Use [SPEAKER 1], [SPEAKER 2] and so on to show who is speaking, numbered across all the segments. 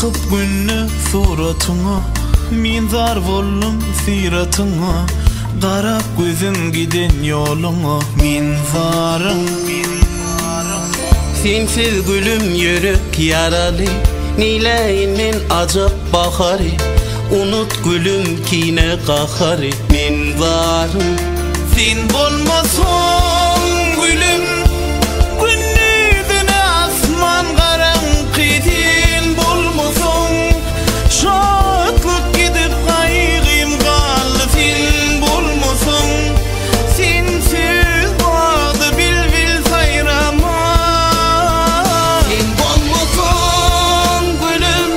[SPEAKER 1] bakıp günlü suratına, min zar bollum siratına, qarap gözüm giden yoluna, min zarım.
[SPEAKER 2] Sensiz gülüm yürek yaralı, nileyinin acap baharı. Unut gülüm kine kaharı, min varım.
[SPEAKER 1] Sen bolmasan gülüm, günnüzüne asman karanqı. Sen bolmasan şatlık gidip kaygım kaldı. Sen bolmasan sensiz bağdı bilbil sayrama.
[SPEAKER 2] Sen bolmasan gülüm,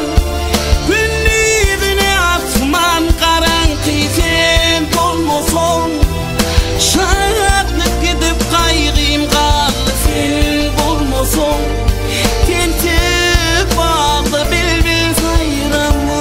[SPEAKER 2] günnüzüne asman karanqı. Sen bolmasan şatlık gidip kaygım kaldı. Sen bolmasan sensiz bağdı bilbil sayrama.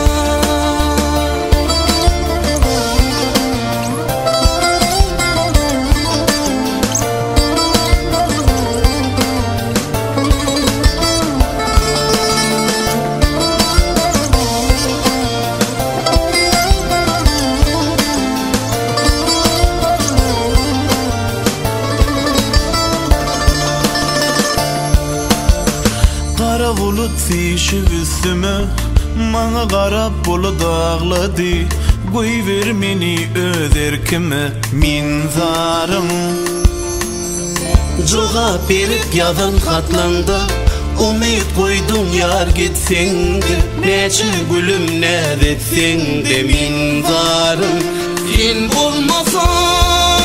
[SPEAKER 1] Kara bulut sişip üstüme, bana qarap bulut ağladı. Qoy ver meni öz erkime, min zarım.
[SPEAKER 2] Cevap berip yazan xatlarında umid koydum yar gitsen de. Neçe gülüm ne detsen de min zarım. Sen bolmasan